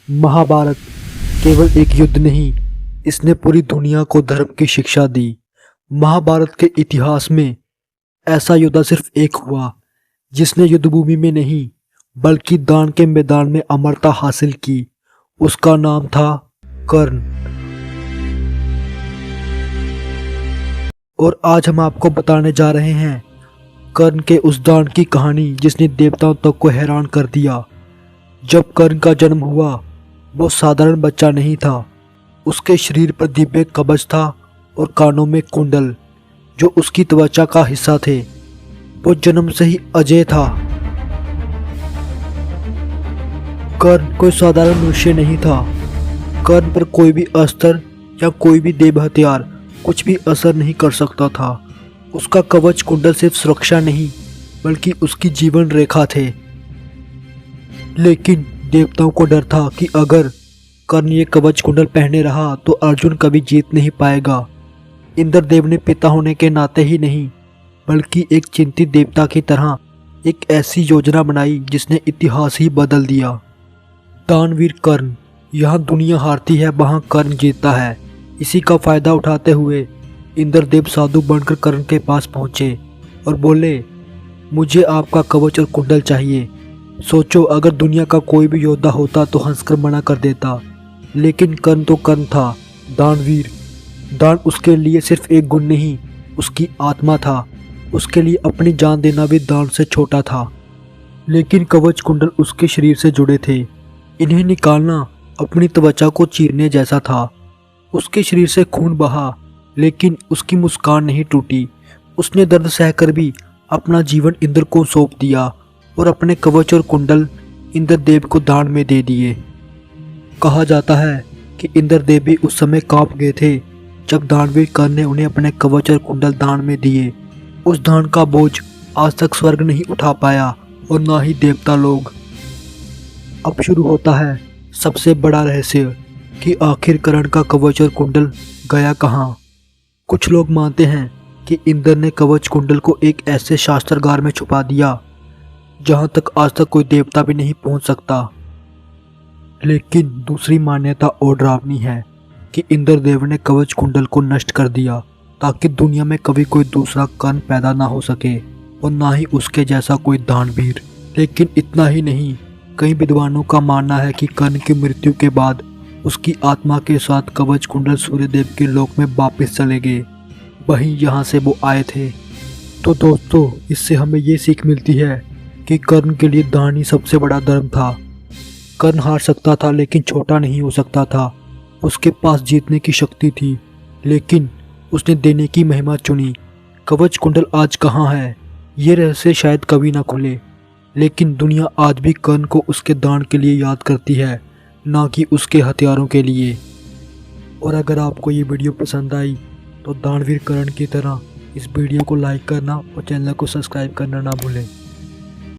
महाभारत केवल एक युद्ध नहीं, इसने पूरी दुनिया को धर्म की शिक्षा दी। महाभारत के इतिहास में ऐसा योद्धा सिर्फ एक हुआ जिसने युद्ध भूमि में नहीं बल्कि दान के मैदान में अमरता हासिल की। उसका नाम था कर्ण। और आज हम आपको बताने जा रहे हैं कर्ण के उस दान की कहानी जिसने देवताओं तक को हैरान कर दिया। जब कर्ण का जन्म हुआ वो साधारण बच्चा नहीं था। उसके शरीर पर दिव्य कवच था और कानों में कुंडल जो उसकी त्वचा का हिस्सा थे। वो जन्म से ही अजय था। कर्ण कोई साधारण मनुष्य नहीं था। कर्ण पर कोई भी अस्त्र या कोई भी देव हथियार कुछ भी असर नहीं कर सकता था। उसका कवच कुंडल सिर्फ सुरक्षा नहीं बल्कि उसकी जीवन रेखा थे। लेकिन देवताओं को डर था कि अगर कर्ण ये कवच कुंडल पहने रहा तो अर्जुन कभी जीत नहीं पाएगा। इंद्रदेव ने पिता होने के नाते ही नहीं बल्कि एक चिंतित देवता की तरह एक ऐसी योजना बनाई जिसने इतिहास ही बदल दिया। दानवीर कर्ण। यहाँ दुनिया हारती है वहाँ कर्ण जीतता है। इसी का फायदा उठाते हुए इंद्रदेव साधु बनकर कर्ण के पास पहुँचे और बोले, मुझे आपका कवच और कुंडल चाहिए। सोचो अगर दुनिया का कोई भी योद्धा होता तो हंसकर मना कर देता, लेकिन कर्ण तो कर्ण था, दानवीर। दान उसके लिए सिर्फ एक गुण नहीं, उसकी आत्मा था। उसके लिए अपनी जान देना भी दान से छोटा था। लेकिन कवच कुंडल उसके शरीर से जुड़े थे। इन्हें निकालना अपनी त्वचा को चीरने जैसा था। उसके शरीर से खून बहा लेकिन उसकी मुस्कान नहीं टूटी। उसने दर्द सहकर भी अपना जीवन इंद्र को सौंप दिया और अपने कवच और कुंडल इंद्रदेव को दान में दे दिए। कहा जाता है कि इंद्रदेव भी उस समय कांप गए थे जब दानवीर कर्ण ने उन्हें अपने कवच और कुंडल दान में दिए। उस दान का बोझ आज तक स्वर्ग नहीं उठा पाया और ना ही देवता लोग। अब शुरू होता है सबसे बड़ा रहस्य कि आखिर कर्ण का कवच और कुंडल गया कहाँ। कुछ लोग मानते हैं कि इंद्र ने कवच कुंडल को एक ऐसे शास्त्रागार में छुपा दिया जहां तक आज तक कोई देवता भी नहीं पहुंच सकता। लेकिन दूसरी मान्यता और डरावनी है कि इंद्रदेव ने कवच कुंडल को नष्ट कर दिया ताकि दुनिया में कभी कोई दूसरा कर्ण पैदा ना हो सके और ना ही उसके जैसा कोई दानवीर। लेकिन इतना ही नहीं, कई विद्वानों का मानना है कि कर्ण की मृत्यु के बाद उसकी आत्मा के साथ कवच कुंडल सूर्यदेव के लोक में वापस चले गए, वहीं यहाँ से वो आए थे। तो दोस्तों, इससे हमें ये सीख मिलती है कि कर्ण के लिए दान ही सबसे बड़ा धर्म था। कर्ण हार सकता था लेकिन छोटा नहीं हो सकता था। उसके पास जीतने की शक्ति थी लेकिन उसने देने की महिमा चुनी। कवच कुंडल आज कहाँ है ये रहस्य शायद कभी ना खुले, लेकिन दुनिया आज भी कर्ण को उसके दान के लिए याद करती है, ना कि उसके हथियारों के लिए। और अगर आपको ये वीडियो पसंद आई तो दानवीर कर्ण की तरह इस वीडियो को लाइक करना और चैनल को सब्सक्राइब करना ना भूलें।